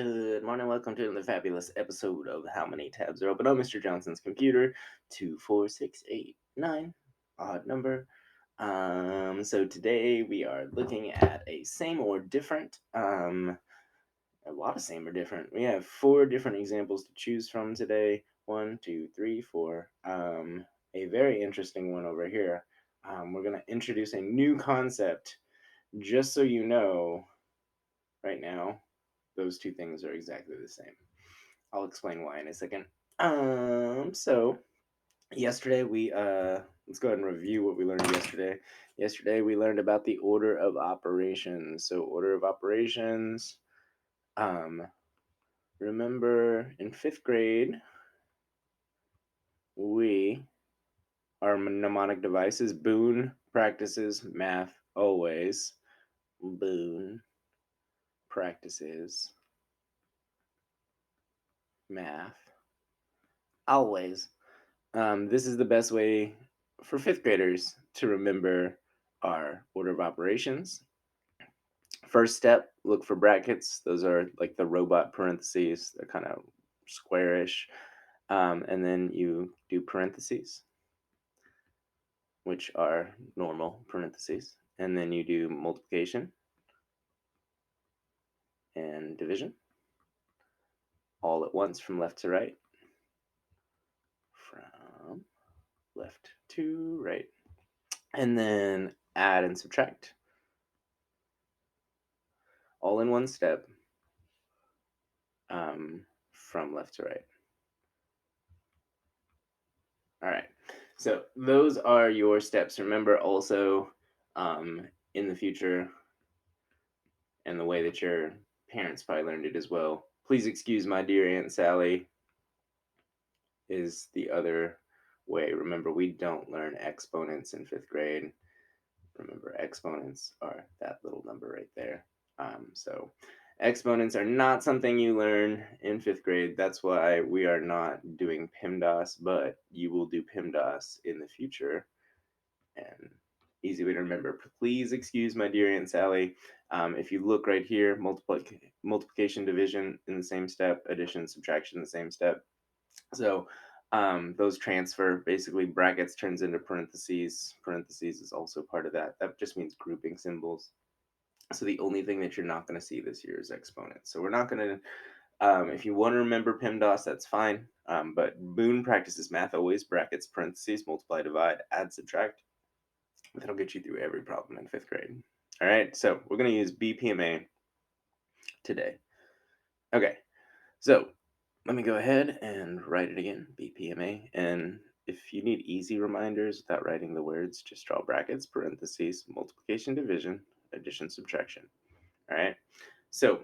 Good morning. Welcome to the fabulous episode of How Many Tabs Are Open on Mr. Johnson's computer? 24689, odd number. So today we are looking at a same or different. A lot of same or different. We have 4 different examples to choose from today. 1, 2, 3, 4. A very interesting one over here. We're gonna introduce a new concept. Just so you know, right now, those two things are exactly the same. I'll explain why in a second. So yesterday we let's go ahead and review what we learned yesterday. Yesterday we learned about the order of operations. So order of operations. Um, remember in 5th grade we our mnemonic devices BOONE practices math always. BOONE practices math always. This is the best way for 5th graders to remember our order of operations. First step, look for brackets. Those are like the robot parentheses. They're kind of squarish. And then you do parentheses, which are normal parentheses. And then you do multiplication and division all at once from left to right. From left to right. And then add and subtract all in one step, from left to right. All right. So those are your steps. Remember also, in the future, and the way that your parents probably learned it as well. Please excuse my dear Aunt Sally is the other way. Remember, we don't learn exponents in 5th grade. Remember, exponents are that little number right there. So exponents are not something you learn in 5th grade. That's why we are not doing PIMDAS, but you will do PIMDAS in the future. And easy way to remember. Please excuse my dear Aunt Sally. If you look right here, multiplication, division in the same step, addition, subtraction in the same step. So those transfer. Basically, brackets turns into parentheses. Parentheses is also part of that. That just means grouping symbols. So the only thing that you're not going to see this year is exponents. So we're not going to, if you want to remember PIMDAS, that's fine. But BOONE practices math always, brackets, parentheses, multiply, divide, add, subtract. That'll get you through every problem in 5th grade. All right, so we're going to use BPMA today. Okay, so let me go ahead and write it again, BPMA. And if you need easy reminders without writing the words, just draw brackets, parentheses, multiplication, division, addition, subtraction. All right, so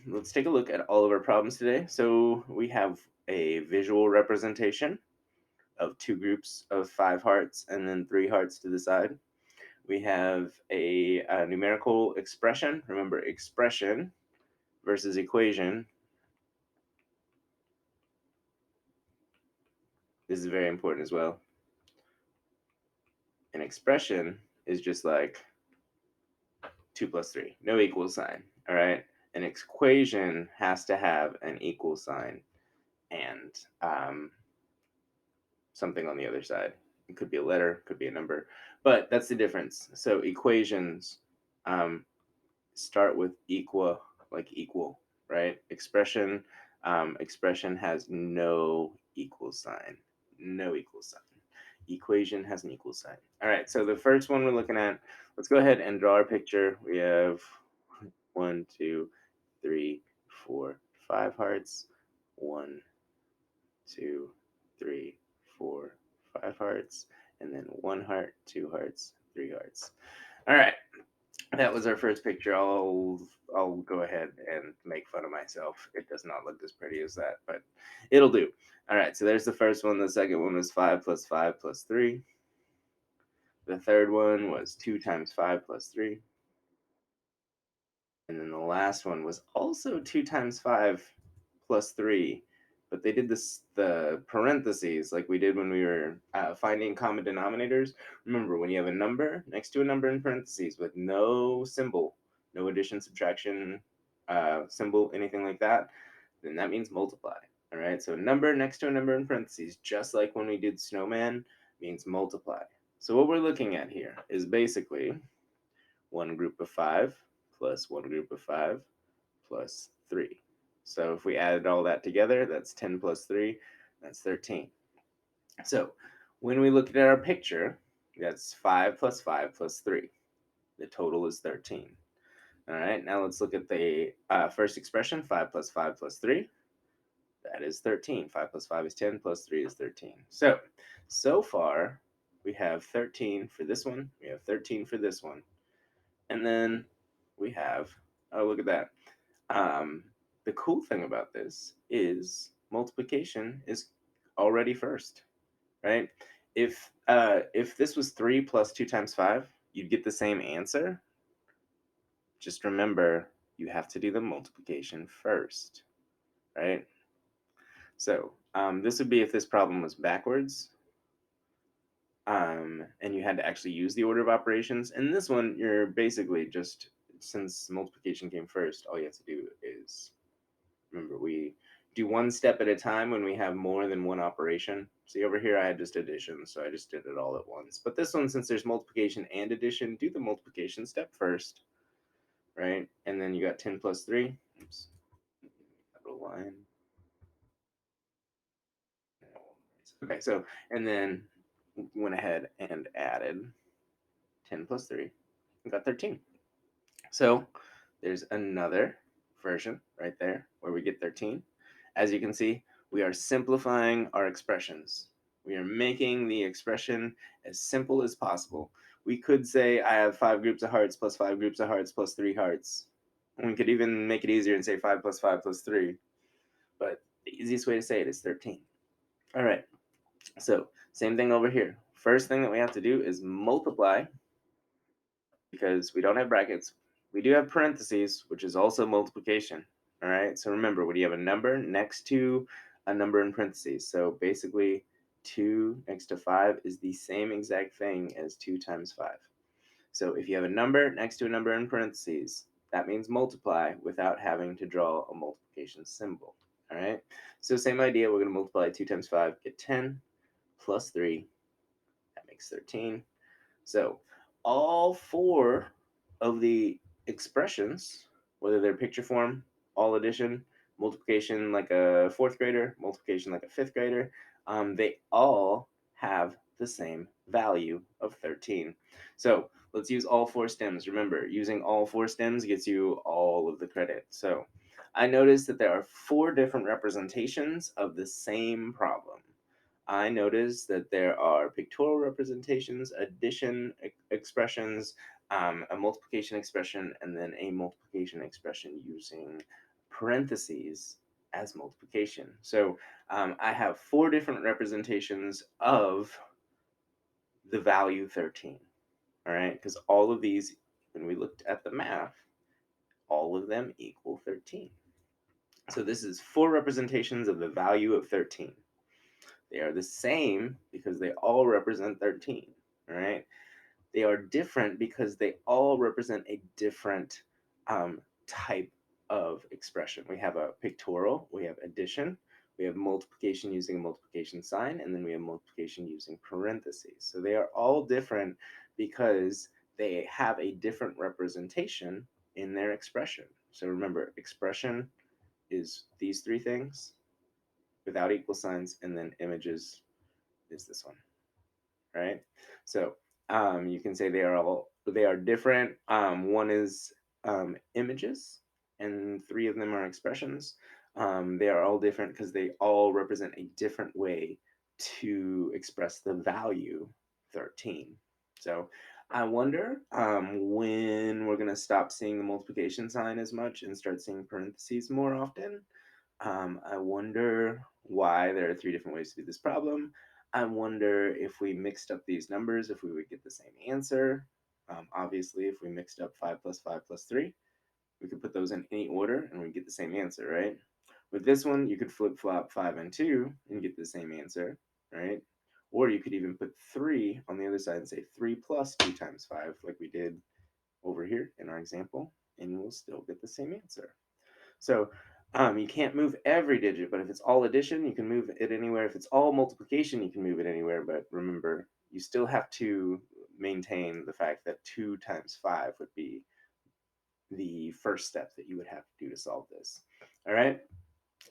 let's take a look at all of our problems today. So we have a visual representation of 2 groups of 5 hearts and then 3 hearts to the side. We have a numerical expression. Remember, expression versus equation. This is very important as well. An expression is just like 2 plus 3, no equal sign. All right. An equation has to have an equal sign and something on the other side. It could be a letter, could be a number, but that's the difference. So equations start with equal, right? Expression has no equal sign. No equal sign. Equation has an equal sign. All right, so the first one we're looking at, let's go ahead and draw our picture. We have 1, 2, 3, 4, 5 hearts. 1, 2, 3, 4, 5 hearts. And then 1 heart, 2 hearts, 3 hearts. All right, that was our first picture. I'll go ahead and make fun of myself. It does not look as pretty as that, but it'll do. All right, so there's the first one. The second one was 5 plus 5 plus 3. The third one was 2 times 5 plus 3. And then the last one was also 2 times 5 plus 3. But they did the parentheses like we did when we were finding common denominators. Remember, when you have a number next to a number in parentheses with no symbol, no addition, subtraction, symbol, anything like that, then that means multiply. All right, so a number next to a number in parentheses, just like when we did snowman, means multiply. So what we're looking at here is basically one group of 5 plus one group of 5 plus 3. So if we added all that together, that's 10 plus 3, that's 13. So when we look at our picture, that's 5 plus 5 plus 3. The total is 13. All right, now let's look at the first expression, 5 plus 5 plus 3. That is 13. 5 plus 5 is 10, plus 3 is 13. So far, we have 13 for this one, we have 13 for this one, and then we have, oh, look at that. Um, the cool thing about this is multiplication is already first, right? If this was 3 plus 2 times 5, you'd get the same answer. Just remember, you have to do the multiplication first, right? So this would be if this problem was backwards, and you had to actually use the order of operations. In this one, you're basically just, since multiplication came first, all you have to do is, remember, we do one step at a time when we have more than one operation. See, over here I had just addition, so I just did it all at once. But this one, since there's multiplication and addition, do the multiplication step first, right? And then you got 10 plus 3. Oops, capital line. Okay, so, and then went ahead and added 10 plus 3 and got 13. So there's another version right there where we get 13. As you can see, we are simplifying our expressions. We are making the expression as simple as possible. We could say I have 5 groups of hearts plus 5 groups of hearts plus 3 hearts. And we could even make it easier and say 5 plus 5 plus 3. But the easiest way to say it is 13. All right, so same thing over here. First thing that we have to do is multiply, because we don't have brackets. We do have parentheses, which is also multiplication. All right, so remember, when you have a number next to a number in parentheses, so basically 2 next to 5 is the same exact thing as 2 times 5. So if you have a number next to a number in parentheses, that means multiply without having to draw a multiplication symbol. All right, so same idea, we're going to multiply 2 times 5, get 10, plus 3, that makes 13. So all 4 of the expressions, whether they're picture form, all addition, multiplication like a fourth grader, multiplication like a fifth grader, they all have the same value of 13. So let's use all 4 stems. Remember, using all 4 stems gets you all of the credit. So I noticed that there are 4 different representations of the same problem. I noticed that there are pictorial representations, addition expressions, a multiplication expression, and then a multiplication expression using parentheses as multiplication. So I have 4 different representations of the value 13. All right, because all of these, when we looked at the math, all of them equal 13. So this is 4 representations of the value of 13. They are the same because they all represent 13, all right? They are different because they all represent a different type of expression. We have a pictorial, we have addition, we have multiplication using a multiplication sign, and then we have multiplication using parentheses. So they are all different because they have a different representation in their expression. So remember, expression is these 3 things without equal signs, and then images is this one, right? So you can say they are different. One is images, and 3 of them are expressions. They are all different because they all represent a different way to express the value 13. So I wonder when we're going to stop seeing the multiplication sign as much and start seeing parentheses more often. I wonder why there are 3 different ways to do this problem. I wonder if we mixed up these numbers, if we would get the same answer. Obviously, if we mixed up 5 plus 5 plus 3, we could put those in any order and we'd get the same answer, right? With this one, you could flip-flop 5 and 2 and get the same answer, right? Or you could even put 3 on the other side and say 3 plus 2 times 5, like we did over here in our example, and we'll still get the same answer. So you can't move every digit, but if it's all addition, you can move it anywhere. If it's all multiplication, you can move it anywhere. But remember, you still have to maintain the fact that 2 times 5 would be the first step that you would have to do to solve this. All right.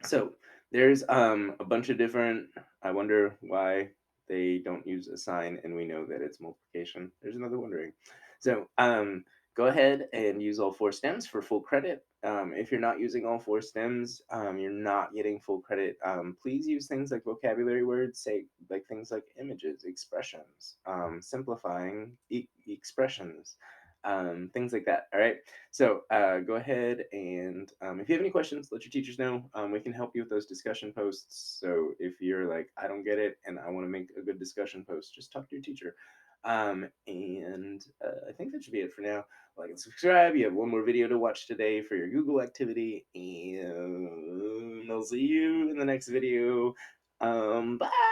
So there's a bunch of different. I wonder why they don't use a sign, and we know that it's multiplication. There's another wondering. So go ahead and use all four stems for full credit. If you're not using all four stems, you're not getting full credit. Please use things like vocabulary words, say like things like images, expressions, simplifying expressions, things like that. All right. So go ahead and if you have any questions, let your teachers know. We can help you with those discussion posts. So if you're like, I don't get it and I want to make a good discussion post, just talk to your teacher. I think that should be it for now. Like and subscribe. You have one more video to watch today for your Google activity. And I'll see you in the next video. Bye.